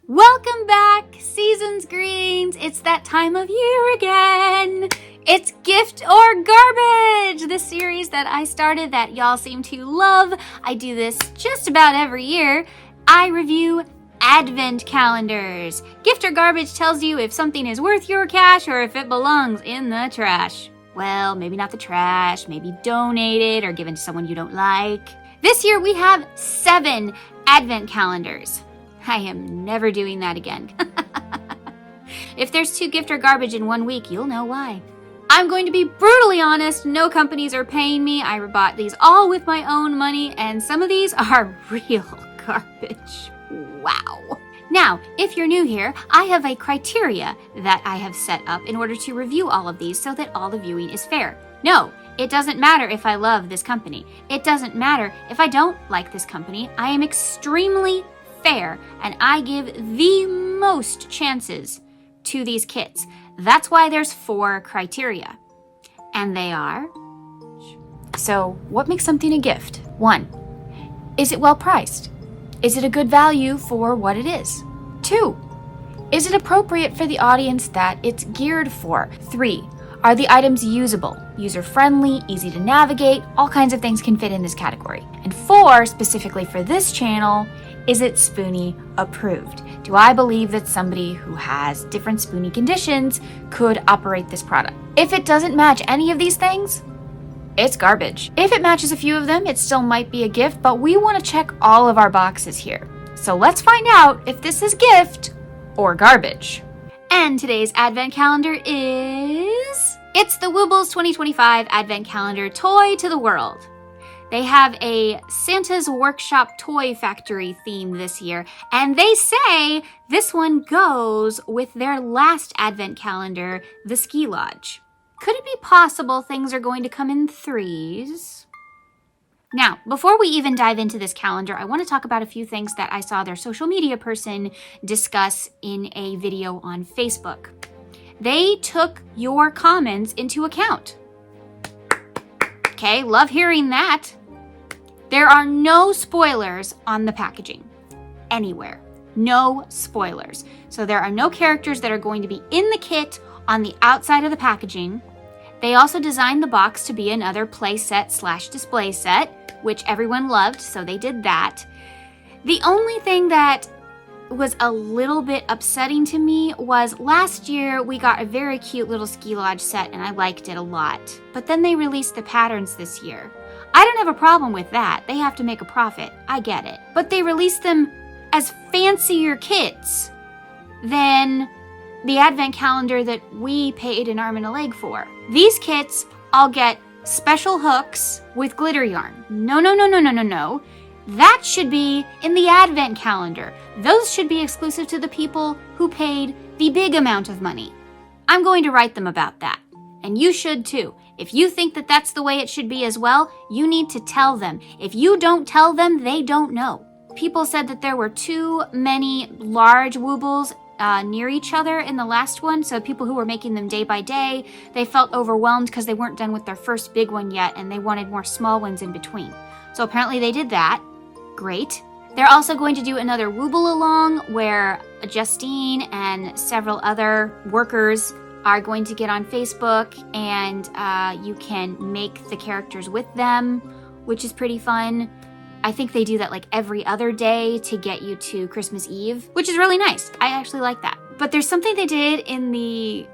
Welcome back, season's greetings. It's that time of year again. It's Gift or Garbage, the series that I started that y'all seem to love. I do this just about every year. I review advent calendars. Gift or Garbage tells you if something is worth your cash or if it belongs in the trash. Well, maybe not the trash, maybe donate it or given to someone you don't like. This year we have 7 advent calendars. I am never doing that again. If there's 2 gift or garbage in 1 week, you'll know why. I'm going to be brutally honest, no companies are paying me. I bought these all with my own money, and some of these are real garbage. Wow. Now, if you're new here, I have a criteria that I have set up in order to review all of these so that all the viewing is fair. No, it doesn't matter if I love this company. It doesn't matter if I don't like this company. I am extremely fair, and I give the most chances to these kits. That's why there's 4 criteria. And they are... So, what makes something a gift? 1. Is it well priced? Is it a good value for what it is? 2. Is it appropriate for the audience that it's geared for? 3. Are the items usable, user-friendly, easy to navigate? All kinds of things can fit in this category. And 4, specifically for this channel, is it Spoonie approved? Do I believe that somebody who has different Spoonie conditions could operate this product? If it doesn't match any of these things, it's garbage. If it matches a few of them, it still might be a gift, but we want to check all of our boxes here. So let's find out if this is gift or garbage. And today's advent calendar is... It's the Woobles 2025 Advent Calendar Toy to the World. They have a Santa's Workshop Toy Factory theme this year, and they say this one goes with their last advent calendar, the Ski Lodge. Could it be possible things are going to come in 3s? Now, before we even dive into this calendar, I want to talk about a few things that I saw their social media person discuss in a video on Facebook. They took your comments into account. Okay, love hearing that. There are no spoilers on the packaging anywhere. No spoilers. So there are no characters that are going to be in the kit on the outside of the packaging. They also designed the box to be another play set / display set, which everyone loved, so they did that. The only thing that was a little bit upsetting to me was last year we got a very cute little ski lodge set and I liked it a lot. But then they released the patterns this year. I don't have a problem with that. They have to make a profit. I get it. But they released them as fancier kits than the advent calendar that we paid an arm and a leg for. These kits all get special hooks with glitter yarn. No. That should be in the advent calendar. Those should be exclusive to the people who paid the big amount of money. I'm going to write them about that. And you should too. If you think that that's the way it should be as well, you need to tell them. If you don't tell them, they don't know. People said that there were too many large Woobles near each other in the last one, so people who were making them day by day, they felt overwhelmed because they weren't done with their first big one yet and they wanted more small ones in between. So apparently they did that. Great. They're also going to do another Wooble along where Justine and several other workers are going to get on Facebook and you can make the characters with them, which is pretty fun. I think they do that like every other day to get you to Christmas Eve, which is really nice. I actually like that. But there's something they did in the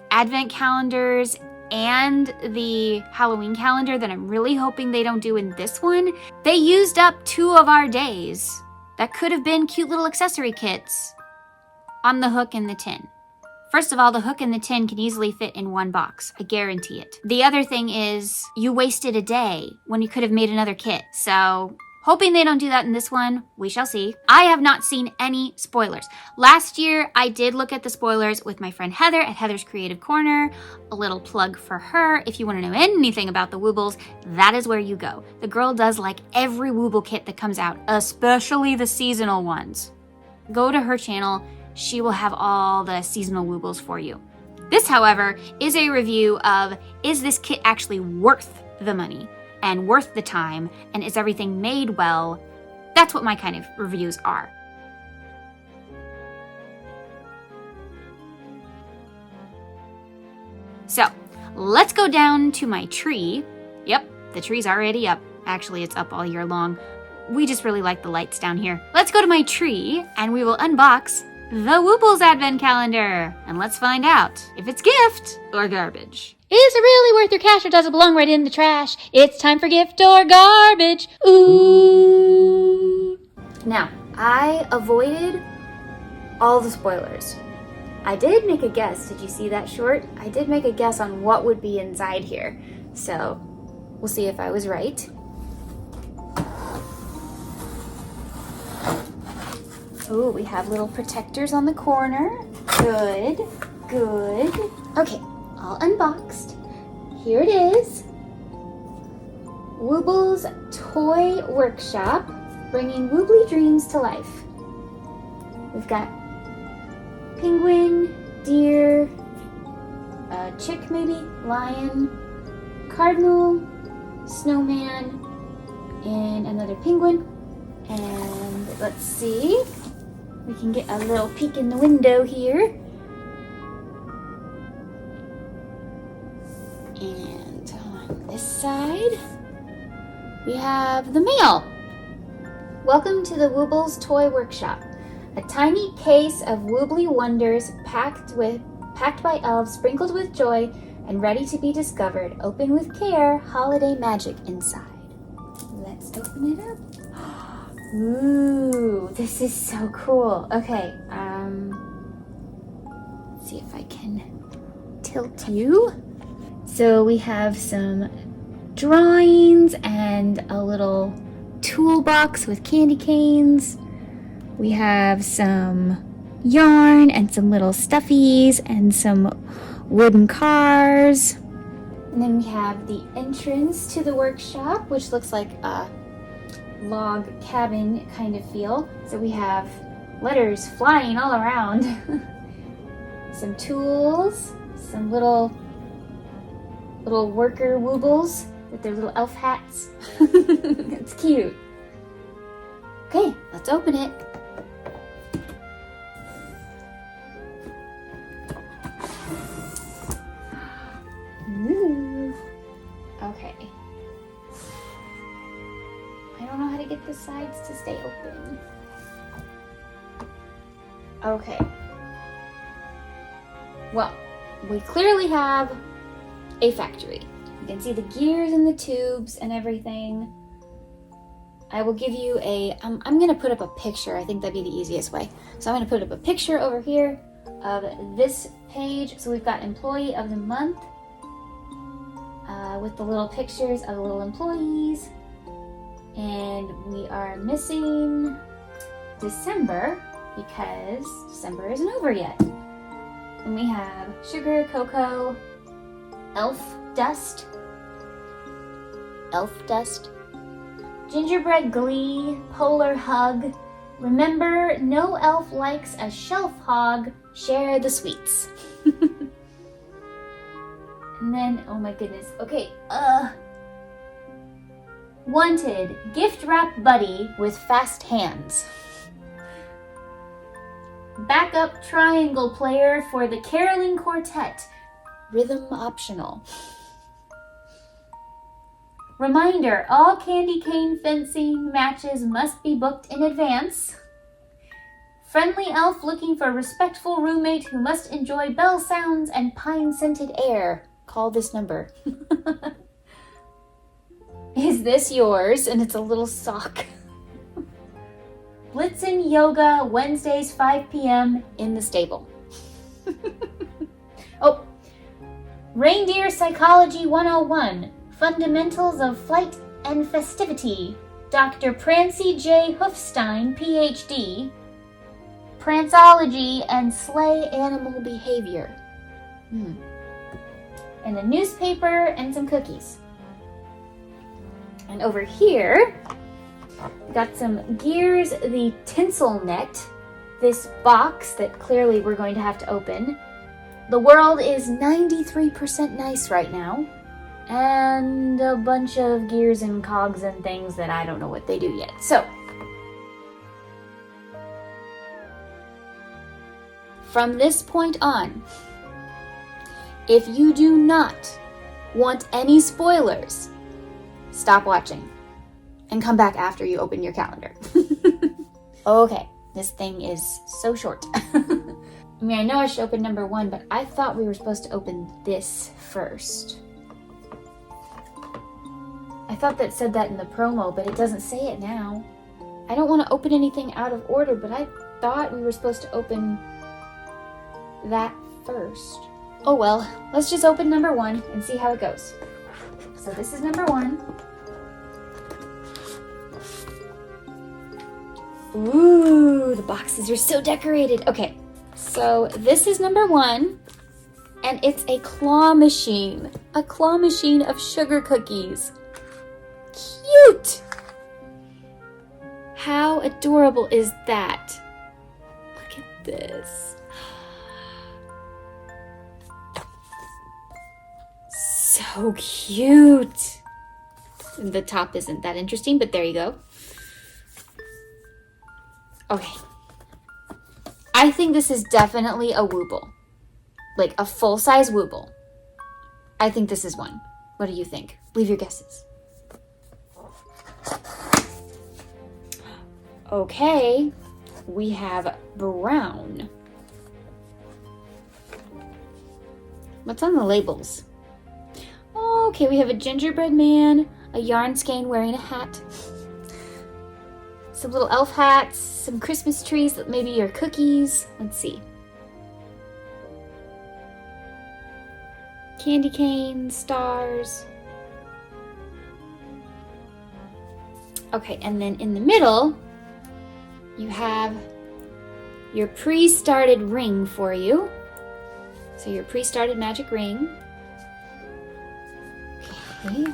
advent calendars and the Halloween calendar that I'm really hoping they don't do in this one. They used up 2 of our days that could have been cute little accessory kits on the hook and the tin. First of all, the hook and the tin can easily fit in one box. I guarantee it. The other thing is you wasted a day when you could have made another kit. So hoping they don't do that in this one. We shall see. I have not seen any spoilers. Last year, I did look at the spoilers with my friend Heather at Heather's Creative Corner. A little plug for her. If you want to know anything about the Woobles, that is where you go. The girl does like every Wooble kit that comes out, especially the seasonal ones. Go to her channel. She will have all the seasonal Woobles for you. This, however, is a review of, is this kit actually worth the money and worth the time, and is everything made well? That's what my kind of reviews are. So let's go down to my tree. Yep, the tree's already up. Actually, it's up all year long. We just really like the lights down here. Let's go to my tree and we will unbox the Woobles Advent Calendar. And let's find out if it's gift or garbage. Is it really worth your cash or does it belong right in the trash? It's time for gift or garbage. Ooh. Now, I avoided all the spoilers. I did make a guess. Did you see that short? I did make a guess on what would be inside here. So we'll see if I was right. Oh, we have little protectors on the corner. Good, good. Okay, all unboxed. Here it is. Woobles Toy Workshop, bringing woobly dreams to life. We've got penguin, deer, chick maybe, lion, cardinal, snowman, and another penguin. And let's see. We can get a little peek in the window here. And on this side, we have the mail. Welcome to the Woobles Toy Workshop, a tiny case of woobly wonders packed by elves, sprinkled with joy, and ready to be discovered. Open with care, holiday magic inside. Let's open it up. Ooh, this is so cool. Okay, let's see if I can tilt you. So we have some drawings and a little toolbox with candy canes. We have some yarn and some little stuffies and some wooden cars. And then we have the entrance to the workshop, which looks like a log cabin kind of feel. So we have letters flying all around. Some tools, some little worker woobles with their little elf hats. It's cute. Okay, let's open it. Ooh. Okay. I don't know how to get the sides to stay open. Okay. Well, we clearly have a factory. You can see the gears and the tubes and everything. I will give you I'm going to put up a picture. I think that'd be the easiest way. So I'm going to put up a picture over here of this page. So we've got Employee of the Month with the little pictures of the little employees. And we are missing December because December isn't over yet. And we have sugar, cocoa, elf dust, gingerbread glee, polar hug. Remember, no elf likes a shelf hog. Share the sweets. And then, oh my goodness. Okay, wanted, gift wrap buddy with fast hands. Backup triangle player for the caroling quartet. Rhythm optional. Reminder, all candy cane fencing matches must be booked in advance. Friendly elf looking for a respectful roommate who must enjoy bell sounds and pine-scented air. Call this number. Is this yours? And it's a little sock. Blitzen Yoga, Wednesdays 5 p.m. in the stable. Oh, Reindeer Psychology 101, Fundamentals of Flight and Festivity. Dr. Prancy J. Hoofstein, Ph.D. Prancology and Sleigh Animal Behavior. And a newspaper and some cookies. And over here, we got some Gears the Tinsel Net. This box that clearly we're going to have to open. The world is 93% nice right now. And a bunch of gears and cogs and things that I don't know what they do yet. So, from this point on, If you do not want any spoilers, stop watching and come back after you open your calendar. Okay, this thing is so short. I mean, I know I should open number 1, but I thought we were supposed to open this first. I thought that said that in the promo, but it doesn't say it now. I don't want to open anything out of order, but I thought we were supposed to open that first. Oh well, let's just open number 1 and see how it goes. So this is number 1. Ooh, the boxes are so decorated. Okay, so this is number 1, and it's a claw machine. A claw machine of sugar cookies. Cute! How adorable is that? Look at this. So cute. The top isn't that interesting, but there you go. Okay. I think this is definitely a Wooble. Like a full-size Wooble. I think this is one. What do you think? Leave your guesses. Okay. We have brown. What's on the labels? Okay, we have a gingerbread man, a yarn skein wearing a hat, some little elf hats, some Christmas trees that maybe are cookies. Let's see. Candy canes, stars. Okay, and then in the middle, you have your pre-started ring for you. So your pre-started magic ring. Okay.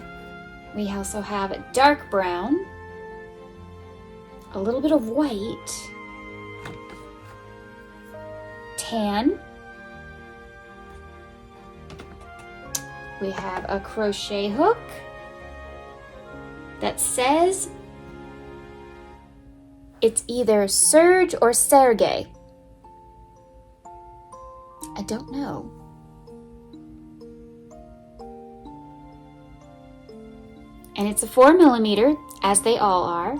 We also have a dark brown, a little bit of white, tan. We have a crochet hook that says it's either Serge or Sergey. I don't know. And it's a 4mm, as they all are.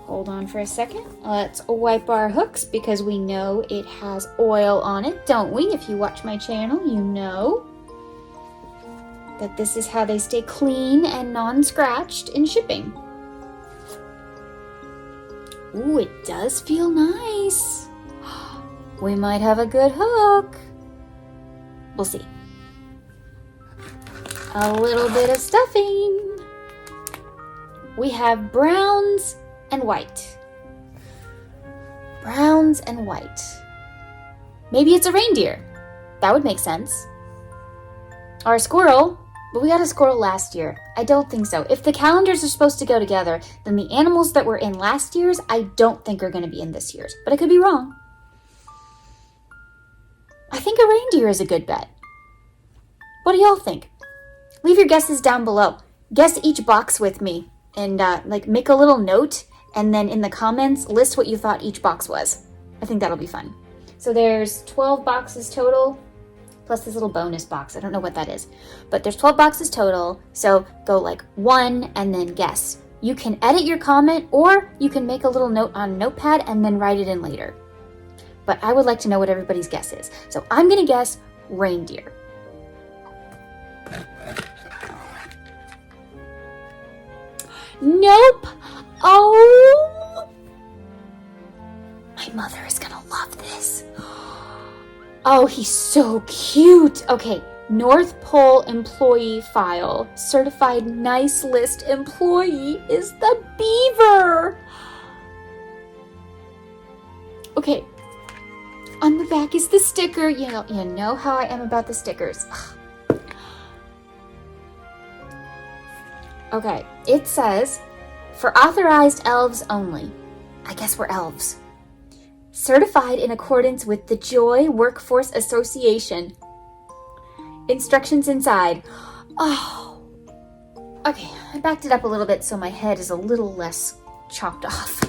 Hold on for a second. Let's wipe our hooks because we know it has oil on it, don't we? If you watch my channel, you know that this is how they stay clean and non-scratched in shipping. Ooh, it does feel nice. We might have a good hook. We'll see. A little bit of stuffing. We have browns and white. Browns and white. Maybe it's a reindeer. That would make sense. Or a squirrel. But we got a squirrel last year. I don't think so. If the calendars are supposed to go together, then the animals that were in last year's, I don't think are going to be in this year's. But I could be wrong. I think a reindeer is a good bet. What do y'all think? Leave your guesses down below. Guess each box with me. And make a little note. And then in the comments, list what you thought each box was. I think that'll be fun. So there's 12 boxes total. Plus this little bonus box. I don't know what that is. But there's 12 boxes total. So go like 1 and then guess. You can edit your comment or you can make a little note on Notepad and then write it in later. But I would like to know what everybody's guess is. So I'm going to guess reindeer. Nope. Oh. My mother is going to love this. Oh, he's so cute. Okay, North Pole employee file. Certified nice list employee is the beaver. Okay, on the back is the sticker. You know how I am about the stickers. Okay, it says, for authorized elves only. I guess we're elves. Certified in accordance with the Joy Workforce Association. Instructions inside. Oh. Okay, I backed it up a little bit so my head is a little less chopped off.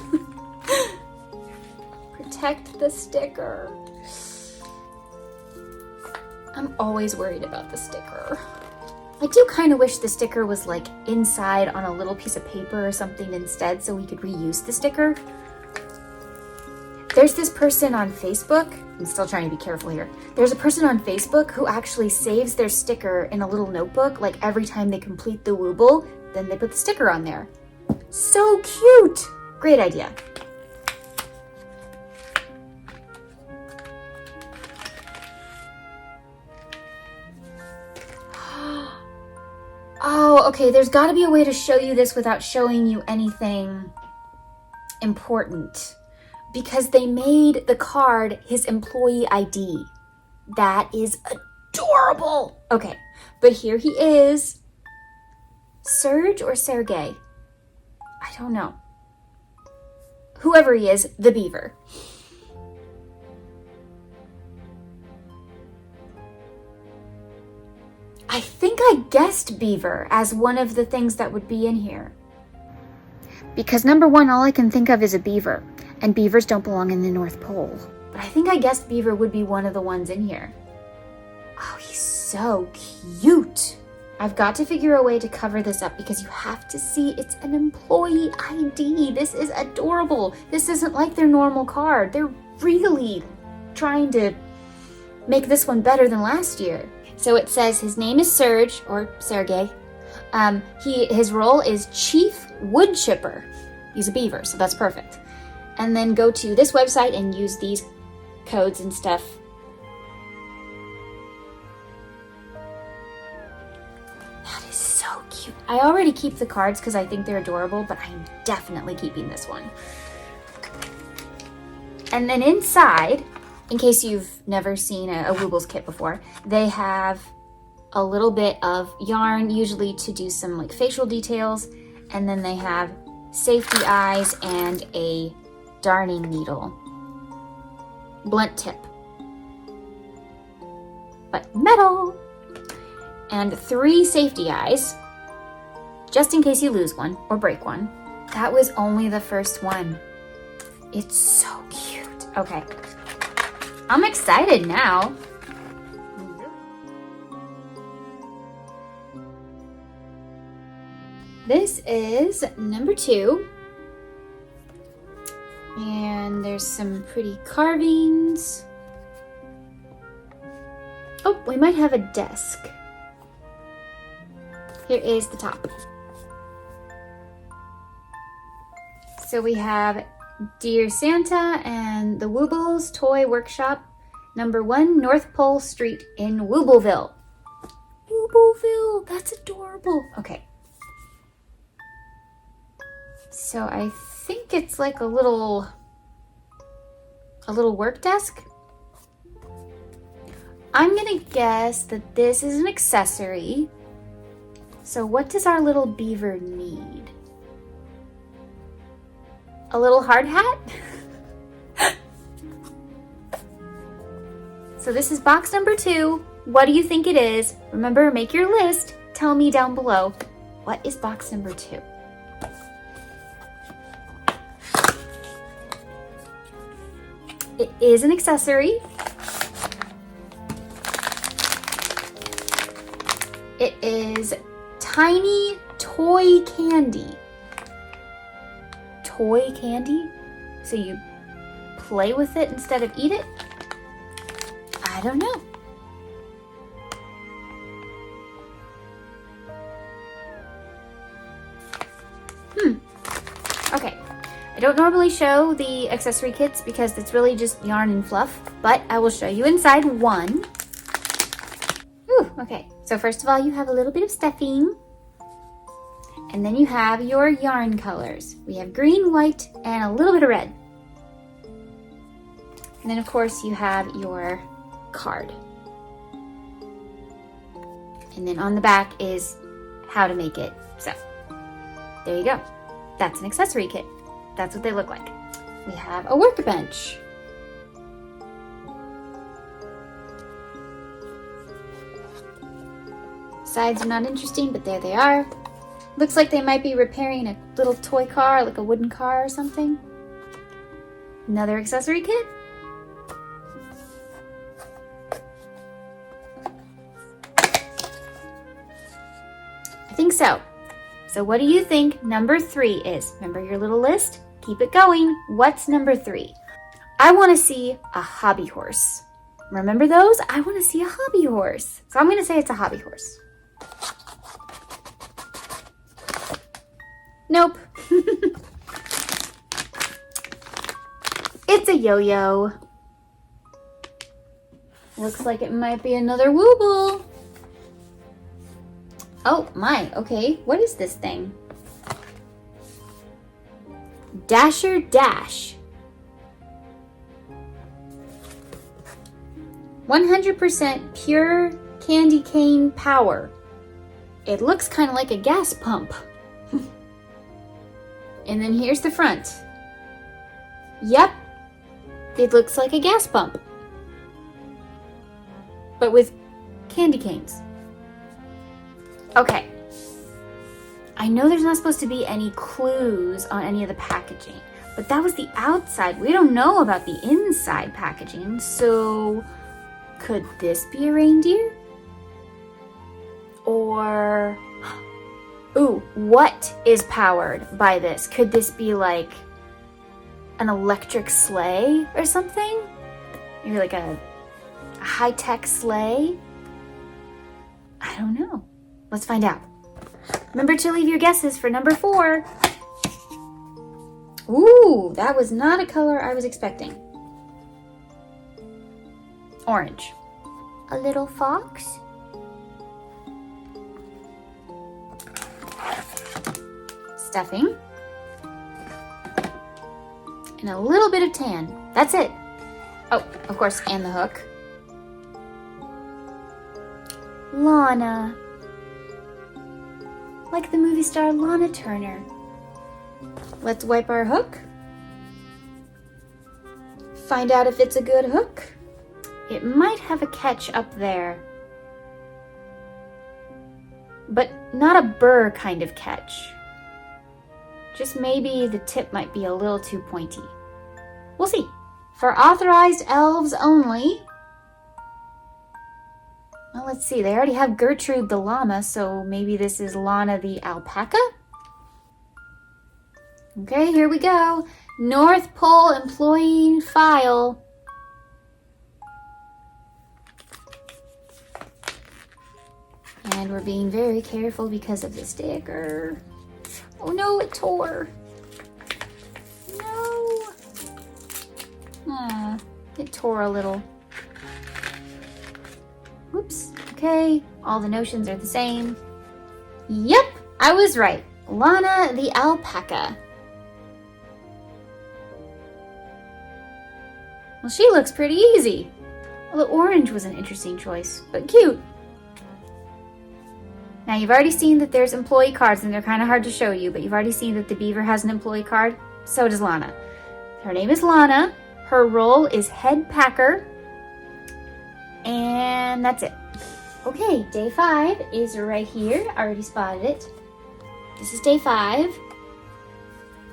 Protect the sticker. I'm always worried about the sticker. I do kind of wish the sticker was like inside on a little piece of paper or something instead so we could reuse the sticker. There's this person on Facebook, I'm still trying to be careful here. There's a person on Facebook who actually saves their sticker in a little notebook, like every time they complete the Wooble, then they put the sticker on there. So cute! Great idea. Oh, okay, there's gotta be a way to show you this without showing you anything important. Because they made the card his employee ID. That is adorable. Okay, but here he is. Serge or Sergey? I don't know. Whoever he is, the beaver. I think I guessed beaver as one of the things that would be in here. Because number one, all I can think of is a beaver. And beavers don't belong in the North Pole. But I think I guessed beaver would be one of the ones in here. Oh, he's so cute. I've got to figure a way to cover this up because you have to see it's an employee ID. This is adorable. This isn't like their normal card. They're really trying to make this one better than last year. So it says his name is Serge, or Sergey. His role is Chief Wood Chipper. He's a beaver, so that's perfect. And then go to this website and use these codes and stuff. That is so cute. I already keep the cards because I think they're adorable, but I'm definitely keeping this one. And then inside, in case you've never seen a Woobles kit before, they have a little bit of yarn, usually to do some like facial details, and then they have safety eyes and a darning needle. Blunt tip. But metal! And 3 safety eyes, just in case you lose one or break one. That was only the first one. It's so cute. Okay. I'm excited now. This is number 2. And there's some pretty carvings. Oh, we might have a desk. Here is the top. So we have Dear Santa and the Woobles Toy Workshop, number 1 North Pole Street in Woobleville. Woobleville, that's adorable. Okay. So I think it's like a little work desk. I'm gonna guess that this is an accessory. So what does our little beaver need? A little hard hat? So this is box number 2. What do you think it is? Remember, make your list. Tell me down below. What is box number 2? It is an accessory. It is tiny toy candy. Toy candy? So you play with it instead of eat it? I don't know. Okay. I don't normally show the accessory kits because it's really just yarn and fluff, but I will show you inside one. Ooh, okay. So first of all, you have a little bit of stuffing. And then you have your yarn colors. We have green, white, and a little bit of red. And then of course you have your card. And then on the back is how to make it. So there you go. That's an accessory kit. That's what they look like. We have a workbench. Sides are not interesting, but there they are. Looks like they might be repairing a little toy car, like a wooden car or something. Another accessory kit. I think so. So what do you think number 3 is? Remember your little list? Keep it going. What's number 3? I want to see a hobby horse. Remember those? I want to see a hobby horse. So I'm going to say it's a hobby horse. Nope. It's a yo-yo. Looks like it might be another Wooble. Oh my, okay. What is this thing? Dasher Dash. 100% pure candy cane power. It looks kind of like a gas pump. And then here's the front. Yep, it looks like a gas pump, but with candy canes. Okay. I know there's not supposed to be any clues on any of the packaging, but that was the outside. We don't know about the inside packaging, so could this be a reindeer? Or, ooh, what is powered by this? Could this be like an electric sleigh or something? Maybe like a high-tech sleigh? I don't know. Let's find out. Remember to leave your guesses for number 4. Ooh, that was not a color I was expecting. Orange. A little fox? Stuffing. And a little bit of tan. That's it. Oh, of course, and the hook. Lana. Like the movie star Lana Turner. Let's wipe our hook. Find out if it's a good hook. It might have a catch up there, but not a burr kind of catch. Just maybe the tip might be a little too pointy. We'll see. For authorized elves only. Well, let's see. They already have Gertrude the llama, so maybe this is Lana the alpaca? Okay, here we go. North Pole employee file. And we're being very careful because of the sticker. Oh no, it tore. No. It tore a little. Whoops. Okay, all the notions are the same. Yep, I was right. Lana the alpaca. Well, she looks pretty easy. Well, the orange was an interesting choice, but cute. Now, you've already seen that there's employee cards, and they're kind of hard to show you, but you've already seen that the beaver has an employee card. So does Lana. Her name is Lana. Her role is head packer. And that's it. Okay, day 5 is right here. I already spotted it. This is day 5.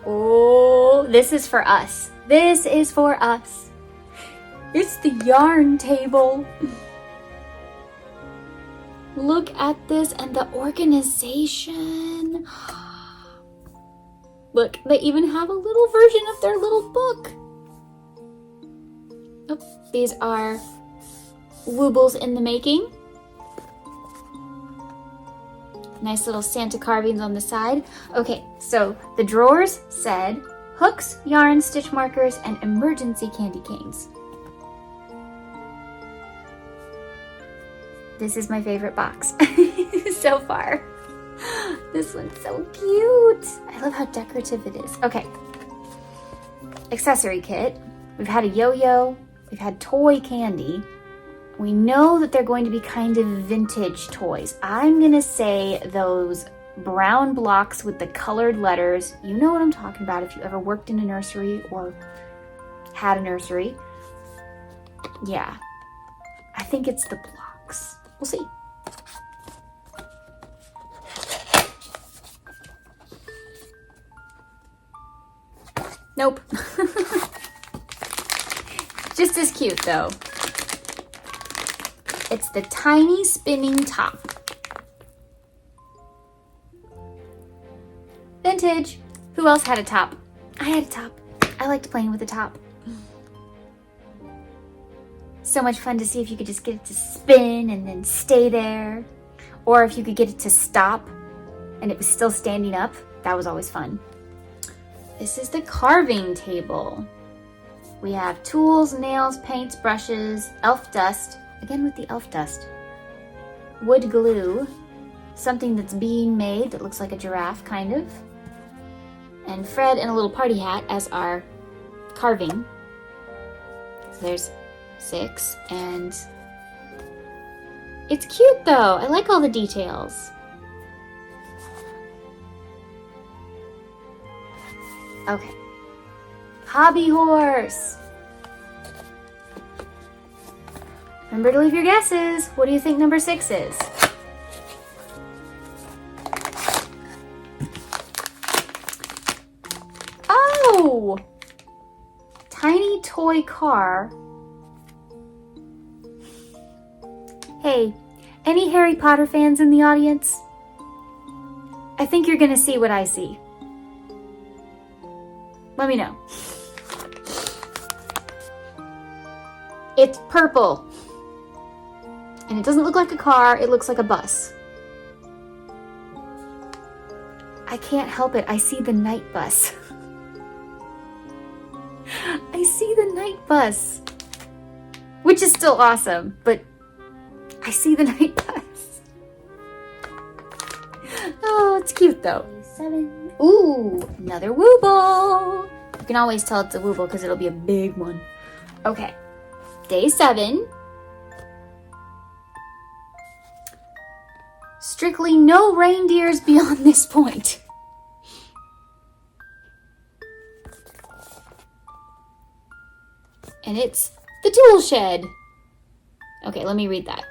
Oh, this is for us. This is for us. It's the yarn table. Look at this and the organization. Look, they even have a little version of their little book. Oh, these are Woobles in the making. Nice little Santa carvings on the side. Okay, so the drawers said hooks, yarn, stitch markers, and emergency candy canes. This is my favorite box so far. This one's so cute. I love how decorative it is. Okay. Accessory kit. We've had a yo-yo. We've had toy candy. We know that they're going to be kind of vintage toys. I'm going to say those brown blocks with the colored letters. You know what I'm talking about if you ever worked in a nursery or had a nursery. Yeah. I think it's the blocks. We'll see. Nope. Just as cute though. It's the tiny spinning top. Vintage. Who else had a top? I had a top. I liked playing with the top. So much fun to see if you could just get it to spin and then stay there. Or if you could get it to stop and it was still standing up. That was always fun. This is the carving table. We have tools, nails, paints, brushes, elf dust. Again with the elf dust. Wood glue. Something that's being made that looks like a giraffe, kind of. And Fred in a little party hat as our carving. So there's 6, and it's cute though. I like all the details. Okay. Hobby horse. Remember to leave your guesses. What do you think number 6 is? Oh! Tiny toy car. Hey, any Harry Potter fans in the audience? I think you're gonna see what I see. Let me know. It's purple. And it doesn't look like a car, it looks like a bus. I can't help it, I see the night bus. I see the night bus. Which is still awesome, but I see the night bus. Oh, it's cute though. 7. Ooh, another Wooble. You can always tell it's a Wooble because it'll be a big one. Okay, day 7. Strictly no reindeers beyond this point. And it's the tool shed. Okay, let me read that.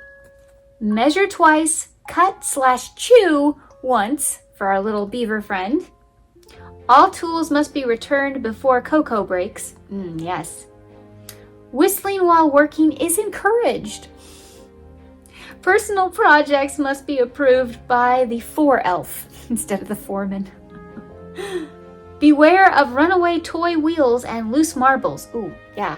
Measure twice, cut/chew once for our little beaver friend. All tools must be returned before cocoa breaks. Yes. Whistling while working is encouraged. Personal projects must be approved by the elf instead of the foreman. Beware of runaway toy wheels and loose marbles. Ooh, yeah.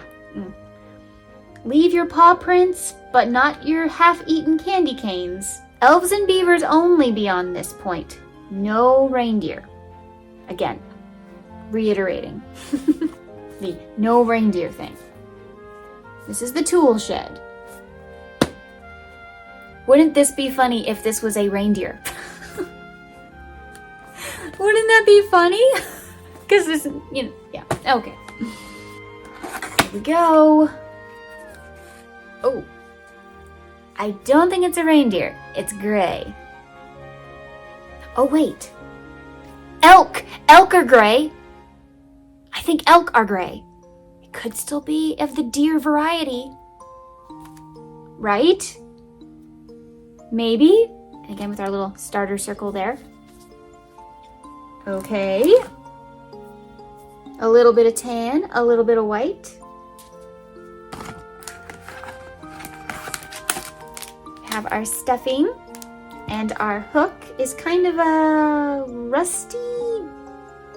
Leave your paw prints, but not your half-eaten candy canes. Elves and beavers only beyond this point. No reindeer. Again, reiterating the no reindeer thing. This is the tool shed. Wouldn't this be funny if this was a reindeer? Wouldn't that be funny? Because this, yeah, okay. Here we go. Oh, I don't think it's a reindeer. It's gray. Oh, wait. Elk! Elk are gray. I think elk are gray. It could still be of the deer variety. Right? Maybe. And again with our little starter circle there. Okay. A little bit of tan, a little bit of white. Have our stuffing, and our hook is kind of a rusty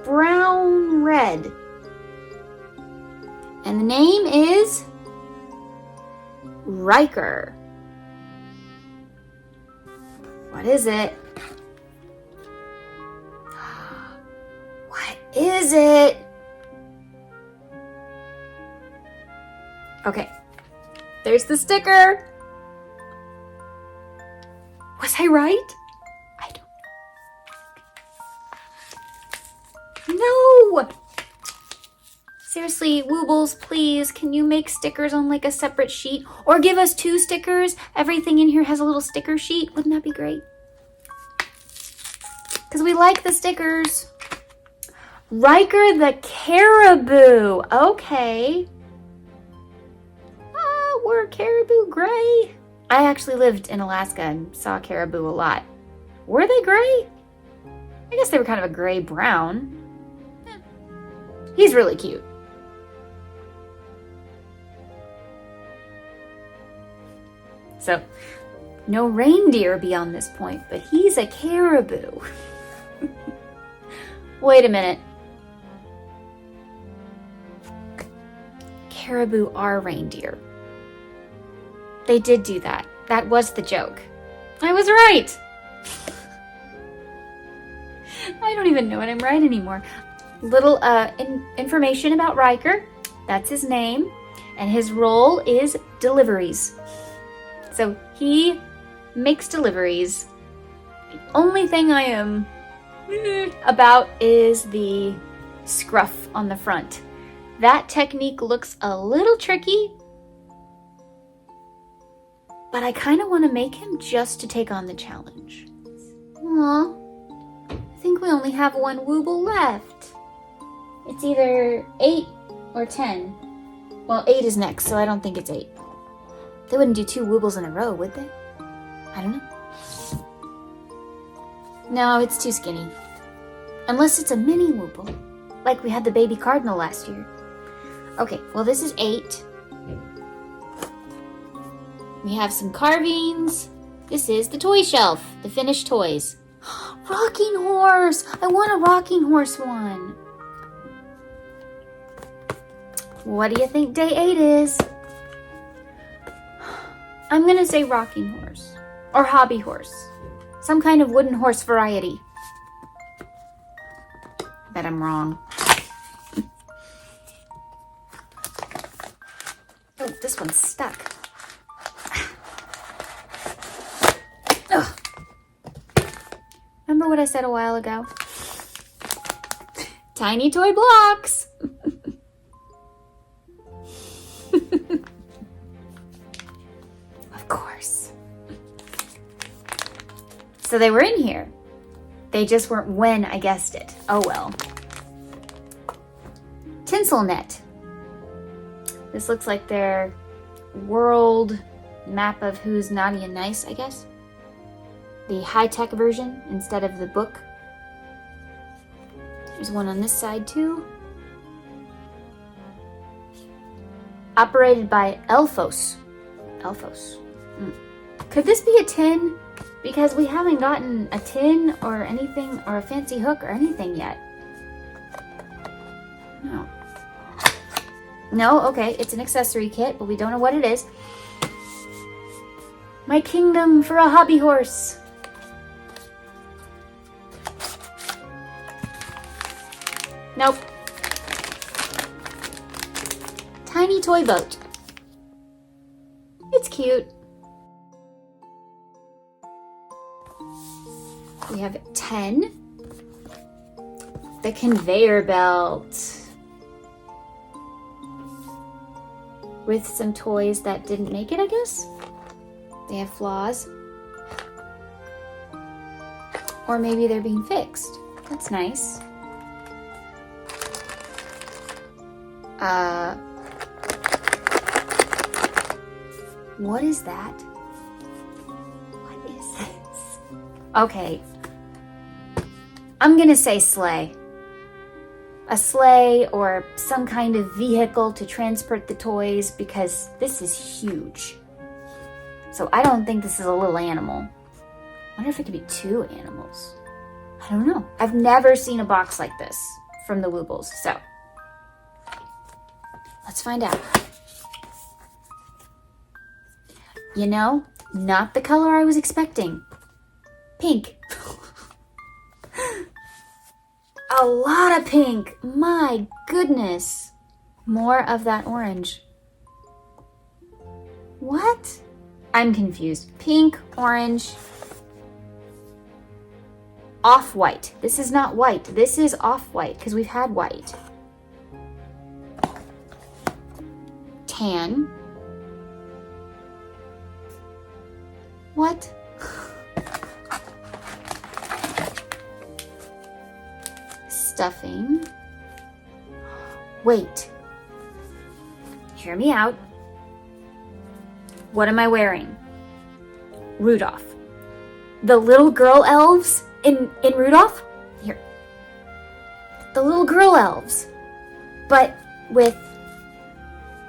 brown red. And the name is Riker. What is it? What is it? Okay, there's the sticker. Was I right? I don't know. No! Seriously, Woobles, please, can you make stickers on like a separate sheet? Or give us 2 stickers? Everything in here has a little sticker sheet. Wouldn't that be great? Because we like the stickers. Riker the caribou. Okay. We're caribou gray. I actually lived in Alaska and saw caribou a lot. Were they gray? I guess they were kind of a gray-brown. He's really cute. So, no reindeer beyond this point, but he's a caribou. Wait a minute. Caribou are reindeer. They did do that. That was the joke. I was right. I don't even know what I'm right anymore. Little information about Riker. That's his name. And his role is deliveries. So he makes deliveries. The only thing I am about is the scruff on the front. That technique looks a little tricky, but I kind of want to make him just to take on the challenge. Aw, I think we only have one Wooble left. It's either 8 or 10. Well, 8 is next, so I don't think it's 8. They wouldn't do 2 Woobles in a row, would they? I don't know. No, it's too skinny. Unless it's a mini Wooble, like we had the baby cardinal last year. Okay, well this is 8. We have some carvings. This is the toy shelf, the finished toys. Rocking horse! I want a rocking horse one. What do you think day 8 is? I'm gonna say rocking horse or hobby horse. Some kind of wooden horse variety. Bet I'm wrong. Oh, this one's stuck. Ugh. Remember what I said a while ago? Tiny toy blocks. Of course. So they were in here. They just weren't when I guessed it. Oh well. Tinsel net. This looks like their world map of who's naughty and nice, I guess. The high-tech version instead of the book. There's one on this side too. Operated by Elfos. Elfos. Could this be a tin? Because we haven't gotten a tin or anything, or a fancy hook or anything yet. No. No, okay, it's an accessory kit, but we don't know what it is. My kingdom for a hobby horse. Nope. Tiny toy boat. It's cute. We have 10. The conveyor belt. With some toys that didn't make it, I guess. They have flaws. Or maybe they're being fixed. That's nice. What is that? What is this? Okay. I'm gonna say sleigh. A sleigh or some kind of vehicle to transport the toys because this is huge. So I don't think this is a little animal. I wonder if it could be 2 animals. I don't know. I've never seen a box like this from the Woobles, so let's find out. You know, not the color I was expecting. Pink. A lot of pink. My goodness. More of that orange. What? I'm confused. Pink, orange, off-white. This is not white. This is off-white because we've had white. Tan. What? Stuffing. Wait. Hear me out. What am I wearing? Rudolph. The little girl elves in Rudolph? Here. The little girl elves. But with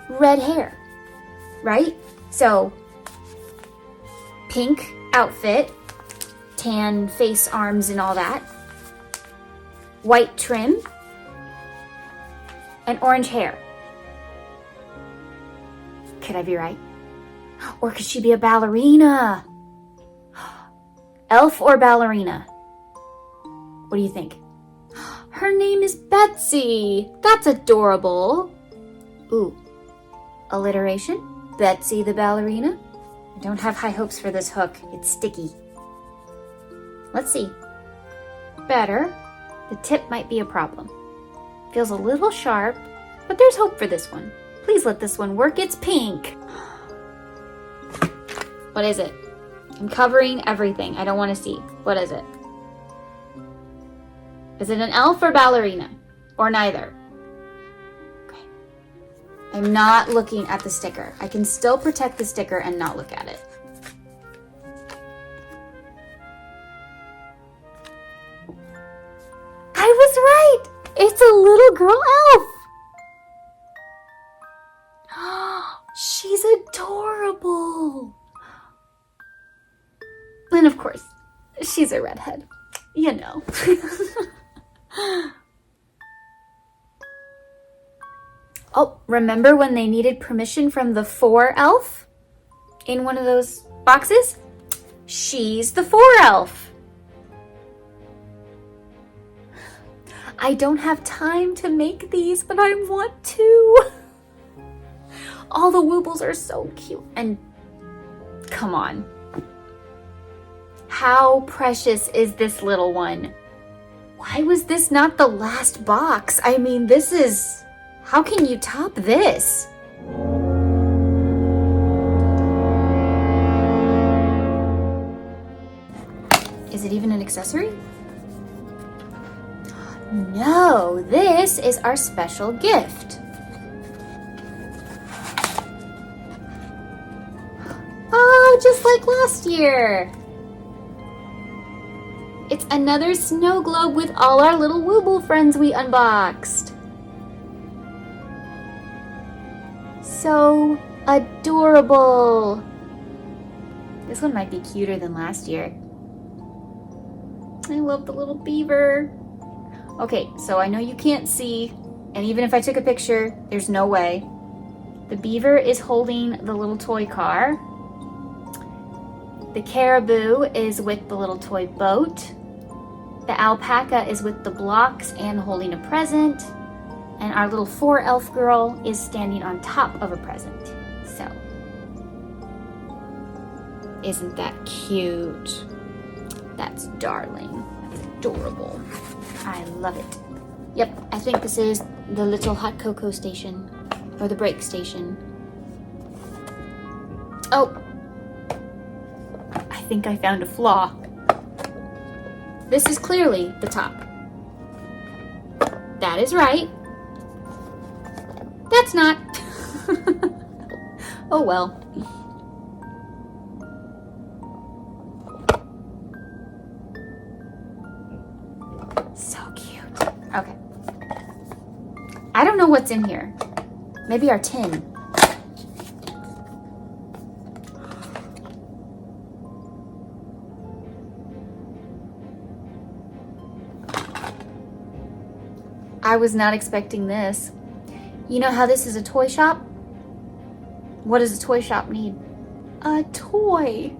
red hair. Right? So, pink outfit, tan face, arms, and all that. white trim, and orange hair. Could I be right? Or could she be a ballerina? Elf or ballerina? What do you think? Her name is Betsy. That's adorable. Ooh, alliteration? Betsy the ballerina? I don't have high hopes for this hook. It's sticky. Let's see. Better. The tip might be a problem. Feels a little sharp, but there's hope for this one. Please let this one work. It's pink. What is it? I'm covering everything. I don't want to see. What is it? Is it an elf or ballerina? Or neither? Okay. I'm not looking at the sticker. I can still protect the sticker and not look at it. I was right! It's a little girl elf! She's adorable! And of course, she's a redhead. You know. Oh, remember when they needed permission from the 4 elf? In one of those boxes? She's the 4 elf. I don't have time to make these, but I want to. All the Woobles are so cute. And come on. How precious is this little one? Why was this not the last box? I mean, this is... How can you top this? Is it even an accessory? No, this is our special gift. Oh, just like last year. It's another snow globe with all our little Wooble friends we unboxed. So adorable. This one might be cuter than last year. I love the little beaver. Okay, so I know you can't see, and even if I took a picture, there's no way. The beaver is holding the little toy car. The caribou is with the little toy boat. The alpaca is with the blocks and holding a present. And our little 4 elf girl is standing on top of a present. So, isn't that cute? That's darling. That's adorable. I love it. Yep, I think this is the little hot cocoa station, or the break station. Oh, I think I found a flaw. This is clearly the top. That is right. That's not. Oh well. So cute. Okay. I don't know what's in here. Maybe our tin. I was not expecting this. You know how this is a toy shop? What does a toy shop need? A toy.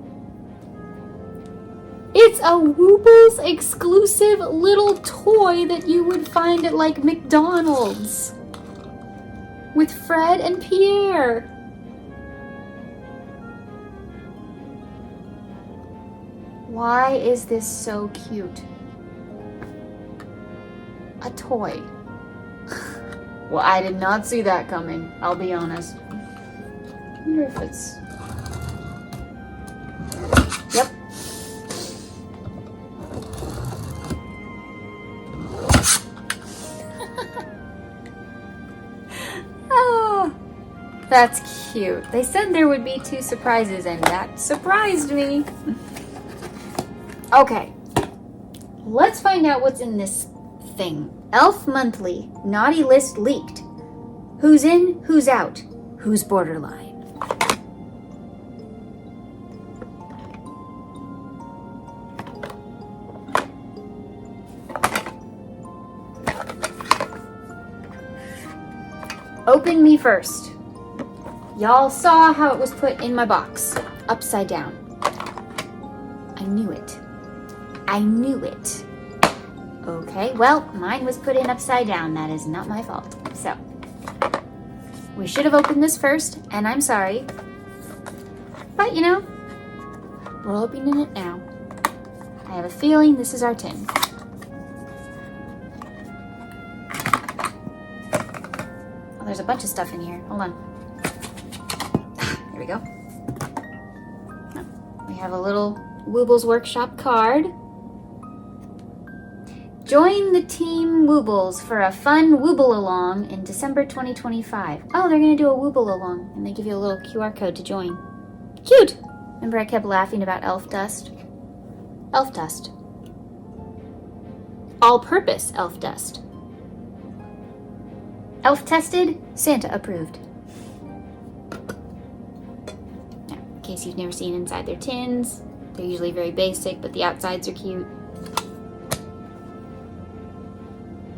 It's a Woobles exclusive little toy that you would find at like McDonald's. With Fred and Pierre. Why is this so cute? A toy. Well, I did not see that coming, I'll be honest. I wonder if it's... Yep. Oh, that's cute. They said there would be 2 surprises, and that surprised me. Okay, let's find out what's in this thing. Elf Monthly, naughty list leaked. Who's in, who's out, who's borderline? open me first. Y'all saw how it was put in my box, upside down. I knew it. I knew it. Okay, well, mine was put in upside down. That is not my fault. So, we should have opened this first, and I'm sorry. But, you know, we're opening it now. I have a feeling this is our tin. Oh, there's a bunch of stuff in here. Hold on. There we go. We have a little Woobles Workshop card. Join the Team Woobles for a fun Wooble along in December 2025. Oh, they're gonna do a Wooble along, and they give you a little QR code to join. Cute! Remember I kept laughing about elf dust? Elf dust. All-purpose elf dust. Elf tested, Santa approved. Now, in case you've never seen inside their tins, they're usually very basic, but the outsides are cute.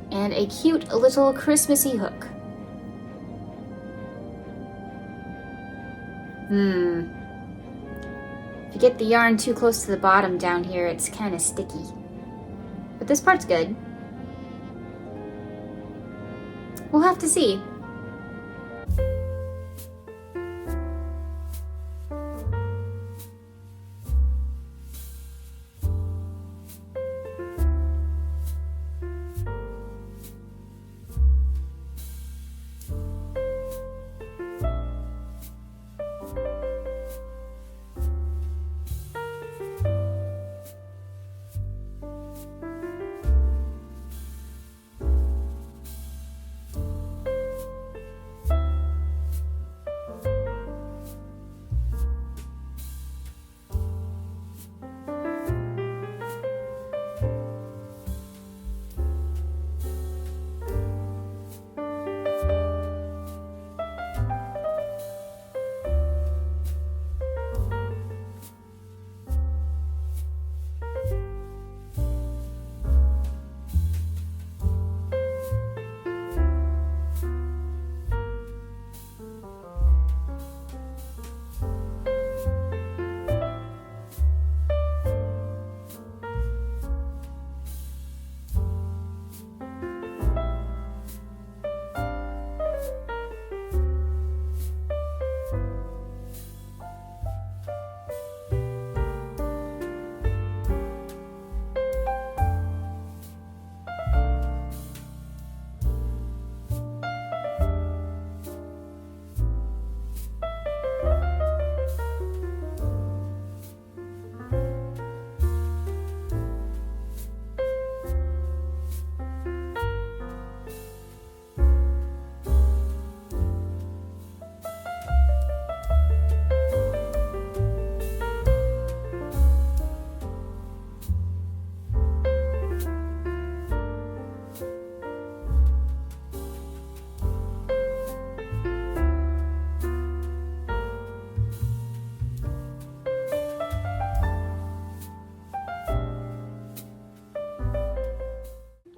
And a cute little Christmassy hook. If you get the yarn too close to the bottom down here, it's kind of sticky. But this part's good. We'll have to see.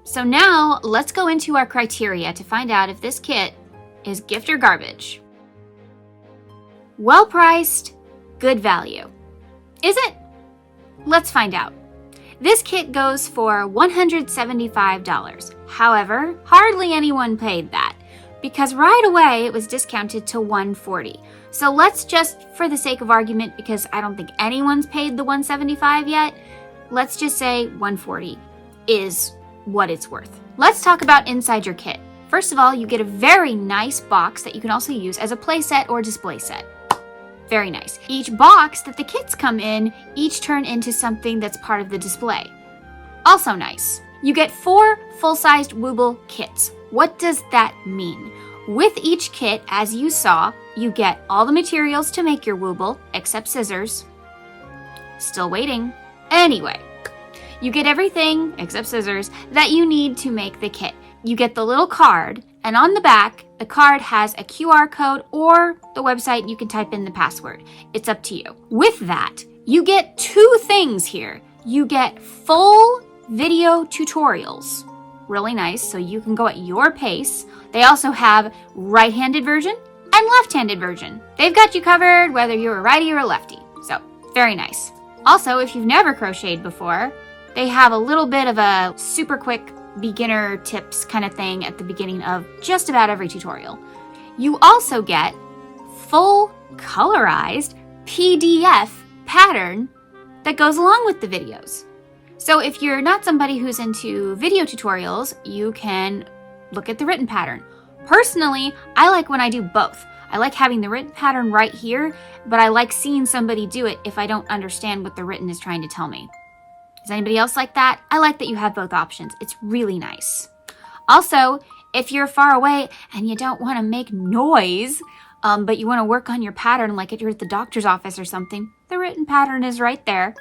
So now let's go into our criteria to find out if this kit is gift or garbage. Well priced, good value. Is it? Let's find out. This kit goes for $175. However, hardly anyone paid that because right away it was discounted to $140. So let's just, for the sake of argument, because I don't think anyone's paid the $175 yet, let's just say $140 is what it's worth. Let's talk about inside your kit. First of all, you get a very nice box that you can also use as a play set or display set. Very nice. Each box that the kits come in, each turn into something that's part of the display. Also nice. You get 4 full-sized Wooble kits. What does that mean? With each kit, as you saw, you get all the materials to make your Wooble, except scissors. Still waiting. Anyway, you get everything, except scissors, that you need to make the kit. You get the little card, and on the back, the card has a QR code or the website. You can type in the password. It's up to you. With that, you get 2 things here. You get full video tutorials really nice, so you can go at your pace. They also have right-handed version and left-handed version. They've got you covered whether you're a righty or a lefty, so very nice. Also, if you've never crocheted before, they have a little bit of a super quick beginner tips kind of thing at the beginning of just about every tutorial. You also get full colorized PDF pattern that goes along with the videos. So if you're not somebody who's into video tutorials, you can look at the written pattern. Personally, I like when I do both. I like having the written pattern right here, but I like seeing somebody do it if I don't understand what the written is trying to tell me. Is anybody else like that? I like that you have both options. It's really nice. Also, if you're far away and you don't want to make noise, but you want to work on your pattern like if you're at the doctor's office or something, the written pattern is right there.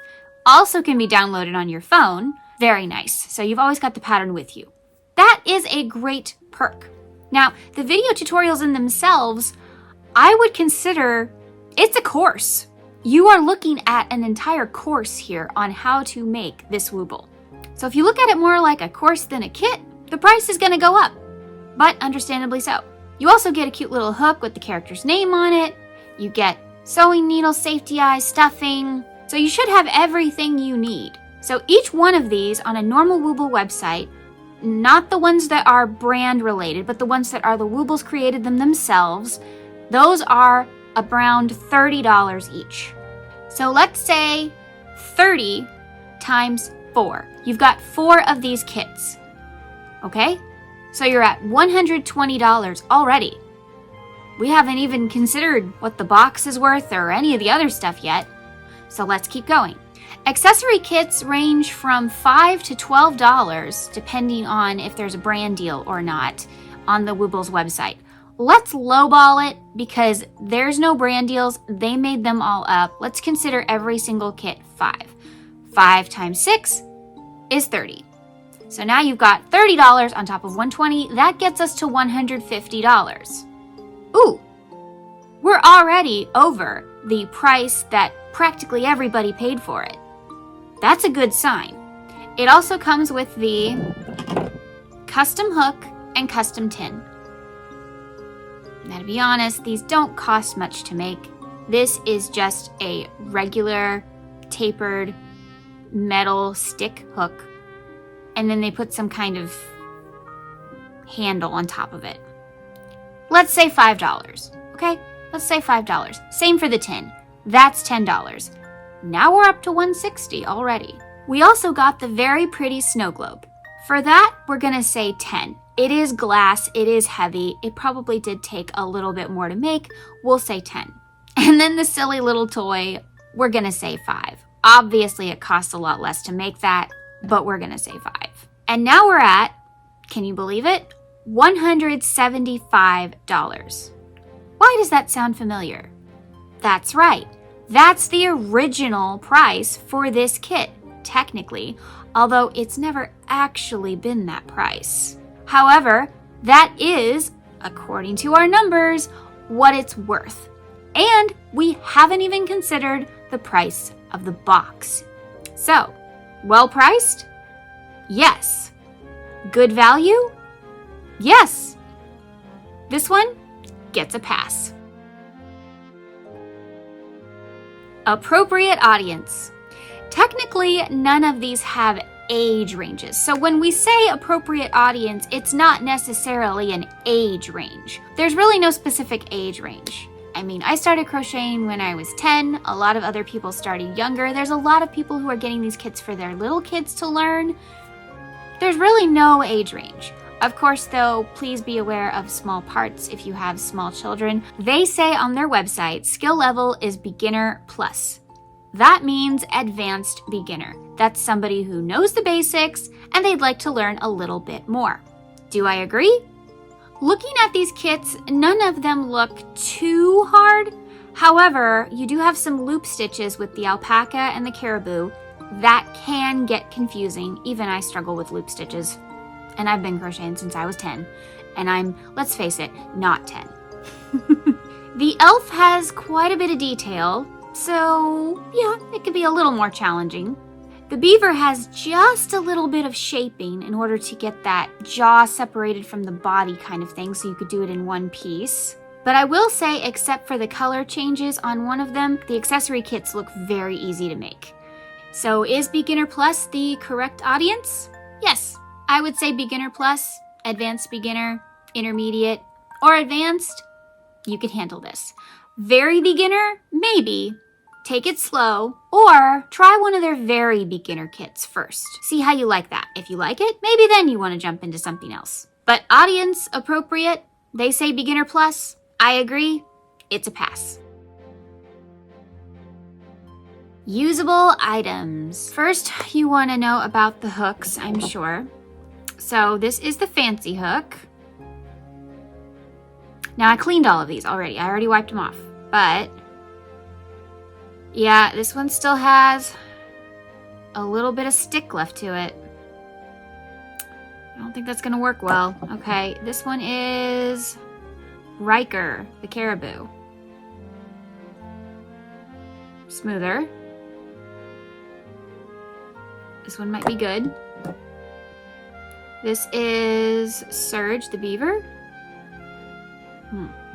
Also can be downloaded on your phone. Very nice. So you've always got the pattern with you. That is a great perk. Now, the video tutorials in themselves, I would consider it's a course. You are looking at an entire course here on how to make this Wooble. So if you look at it more like a course than a kit, the price is going to go up, but understandably so. You also get a cute little hook with the character's name on it. You get sewing needles, safety eyes, stuffing. So you should have everything you need. So each one of these on a normal Wooble website, not the ones that are brand related, but the ones that are the Woobles created them themselves, those are around $30 each. So let's say 30 times 4. You've got 4 of these kits. Okay? So you're at $120 already. We haven't even considered what the box is worth or any of the other stuff yet. So let's keep going. Accessory kits range from $5 to $12 depending on if there's a brand deal or not on the Woobles website. Let's lowball it because there's no brand deals. They made them all up. Let's consider every single kit 5. 5 times 6 is 30. So now you've got $30 on top of $120. That gets us to $150. Ooh, we're already over the price that practically everybody paid for it. That's a good sign. It also comes with the custom hook and custom tin. Now, to be honest, these don't cost much to make. This is just a regular tapered metal stick hook, and then they put some kind of handle on top of it. Let's say $5, okay? Let's say $5. Same for the tin. That's $10. Now we're up to $160 already. We also got the very pretty snow globe. For that, we're gonna say 10. It is glass, it is heavy. It probably did take a little bit more to make. We'll say 10. And then the silly little toy, we're gonna say 5. Obviously, it costs a lot less to make that, but we're gonna say 5. And now we're at, can you believe it? $175. Why does that sound familiar? That's right. That's the original price for this kit, technically, although it's never actually been that price. However, that is, according to our numbers, what it's worth. And we haven't even considered the price of the box. So, well priced? Yes. Good value? Yes. This one gets a pass. Appropriate audience. Technically, none of these have age ranges. So when we say appropriate audience, it's not necessarily an age range. There's really no specific age range. I mean, I started crocheting when I was 10. A lot of other people started younger. There's a lot of people who are getting these kits for their little kids to learn. There's really no age range. Of course, though, please be aware of small parts if you have small children. They say on their website, skill level is beginner plus. That means advanced beginner. That's somebody who knows the basics and they'd like to learn a little bit more. Do I agree? Looking at these kits, none of them look too hard. However, you do have some loop stitches with the alpaca and the caribou. That can get confusing. Even I struggle with loop stitches. And I've been crocheting since I was 10. And I'm, let's face it, not 10. The elf has quite a bit of detail. So, yeah, it could be a little more challenging. The beaver has just a little bit of shaping in order to get that jaw separated from the body kind of thing, so you could do it in one piece. But I will say, except for the color changes on one of them, the accessory kits look very easy to make. So is Beginner Plus the correct audience? Yes, I would say Beginner Plus, Advanced Beginner, Intermediate, or Advanced. You can handle this. Very beginner, maybe. Take it slow, or try one of their very beginner kits first. See how you like that. If you like it, maybe then you want to jump into something else. But audience appropriate, they say Beginner Plus. I agree, it's a pass. Usable items. First, you want to know about the hooks, I'm sure. So this is the fancy hook. Now I cleaned all of these already. I already wiped them off, but yeah, this one still has a little bit of stick left to it. I don't think that's gonna work well. Okay, this one is Riker, the caribou. Smoother. This one might be good. This is Surge, the beaver.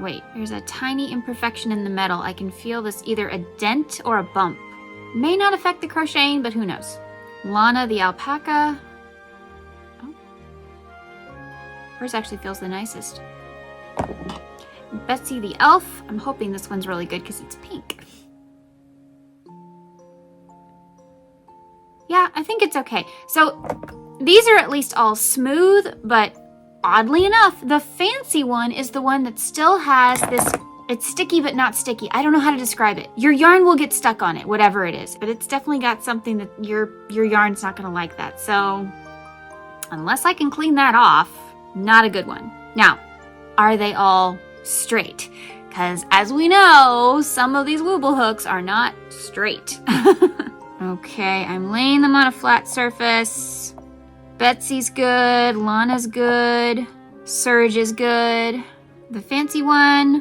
Wait, there's a tiny imperfection in the metal. I can feel this either a dent or a bump. May not affect the crocheting, but who knows. Lana, the alpaca. Oh. Hers actually feels the nicest. Betsy, the elf. I'm hoping this one's really good because it's pink. Yeah, I think it's okay. So these are at least all smooth, but oddly enough, the fancy one is the one that still has this, it's sticky but not sticky. I don't know how to describe it. Your yarn will get stuck on it, whatever it is, but it's definitely got something that your yarn's not gonna like that. So unless I can clean that off, not a good one. Now, are they all straight? Because as we know, some of these Wooble hooks are not straight. Okay, I'm laying them on a flat surface. Betsy's good, Lana's good, Surge is good. The fancy one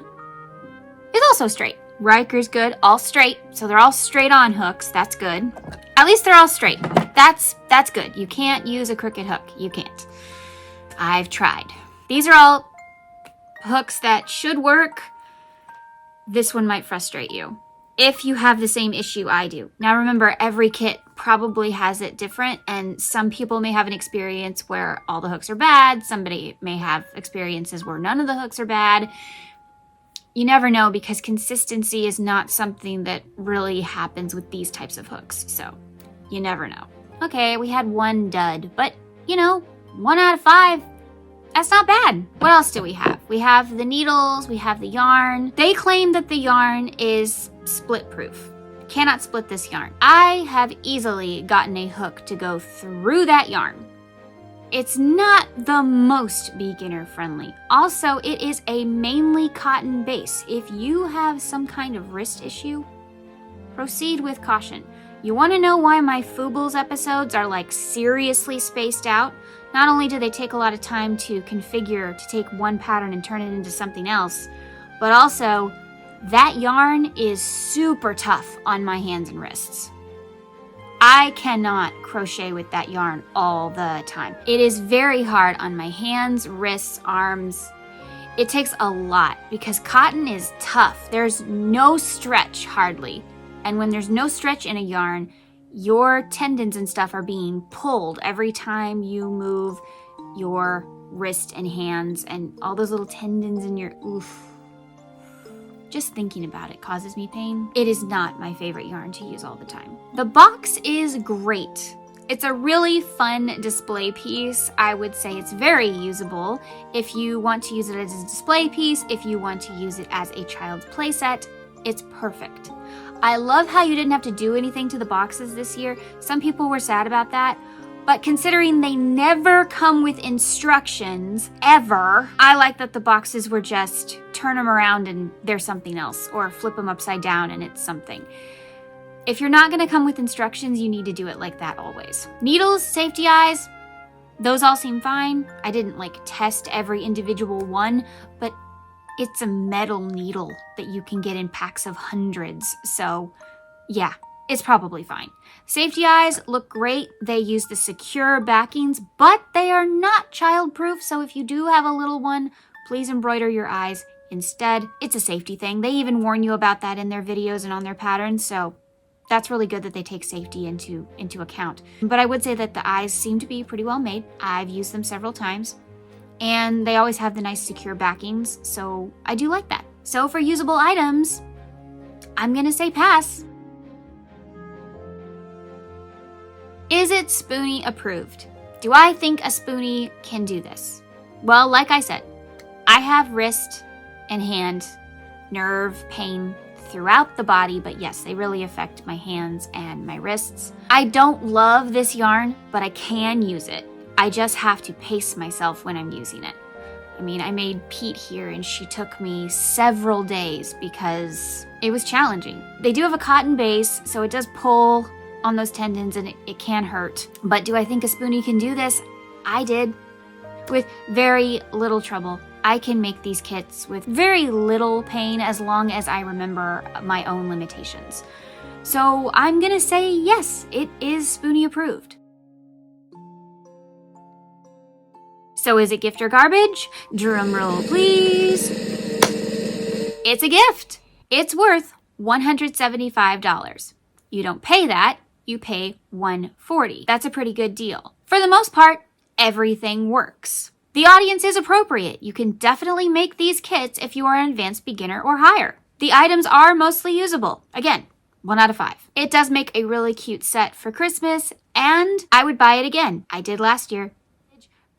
is also straight. Riker's good, all straight. So they're all straight on hooks, that's good. At least they're all straight. That's good. You can't use a crooked hook, you can't. I've tried. These are all hooks that should work. This one might frustrate you if you have the same issue I do. Now remember, every kit probably has it different, and some people may have an experience where all the hooks are bad. Somebody may have experiences where none of the hooks are bad. You never know, because consistency is not something that really happens with these types of hooks, so you never know. Okay, we had one dud, but you know, 1 out of 5. That's not bad. What else do we have? We have the needles, we have the yarn. They claim that the yarn is split proof. Cannot split this yarn. I have easily gotten a hook to go through that yarn. It's not the most beginner friendly. Also, it is a mainly cotton base. If you have some kind of wrist issue, proceed with caution. You want to know why my Woobles episodes are like seriously spaced out? Not only do they take a lot of time to configure to take one pattern and turn it into something else, but also that yarn is super tough on my hands and wrists. I cannot crochet with that yarn all the time. It is very hard on my hands, wrists, arms. It takes a lot because cotton is tough. There's no stretch hardly. And when there's no stretch in a yarn, your tendons and stuff are being pulled every time you move your wrist and hands, and all those little tendons in your oof. Just thinking about it causes me pain. It is not my favorite yarn to use all the time. The box is great. It's a really fun display piece. I would say it's very usable if you want to use it as a display piece, if you want to use it as a child's playset. It's perfect. I love how you didn't have to do anything to the boxes this year. Some people were sad about that, but considering they never come with instructions, ever, I like that the boxes were just turn them around and there's something else, or flip them upside down and it's something. If you're not gonna come with instructions, you need to do it like that always. Needles, safety eyes, those all seem fine. I didn't like test every individual one, but it's a metal needle that you can get in packs of hundreds. So yeah, it's probably fine. Safety eyes look great. They use the secure backings, but they are not child-proof, so if you do have a little one, please embroider your eyes instead. It's a safety thing. They even warn you about that in their videos and on their patterns, so that's really good that they take safety into account. But I would say that the eyes seem to be pretty well made. I've used them several times, and they always have the nice secure backings, so I do like that. So for usable items, I'm gonna say pass. Is it Spoonie approved? Do I think a Spoonie can do this? Well, like I said, I have wrist and hand nerve pain throughout the body, but yes, they really affect my hands and my wrists. I don't love this yarn, but I can use it. I just have to pace myself when I'm using it. I mean, I made Pete here and she took me several days because it was challenging. They do have a cotton base, so it does pull on those tendons and it can hurt. But do I think a Spoonie can do this? I did. With very little trouble. I can make these kits with very little pain as long as I remember my own limitations. So I'm gonna say yes, it is Spoonie approved. So is it gift or garbage? Drum roll, please. It's a gift. It's worth $175. You don't pay that, you pay $140. That's a pretty good deal. For the most part, everything works. The audience is appropriate. You can definitely make these kits if you are an advanced beginner or higher. The items are mostly usable. Again, 1 out of 5. It does make a really cute set for Christmas, and I would buy it again. I did last year.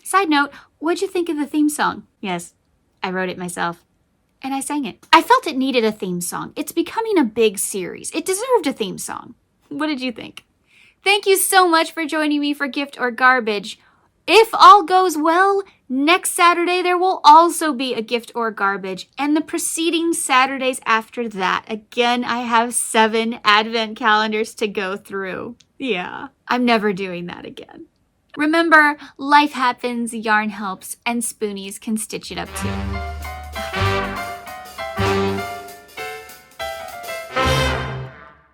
Side note, what'd you think of the theme song? Yes, I wrote it myself, and I sang it. I felt it needed a theme song. It's becoming a big series. It deserved a theme song. What did you think? Thank you so much for joining me for Gift or Garbage. If all goes well, next Saturday there will also be a Gift or Garbage, and the preceding Saturdays after that. Again, I have 7 advent calendars to go through. Yeah, I'm never doing that again. Remember, life happens, yarn helps, and Spoonies can stitch it up too.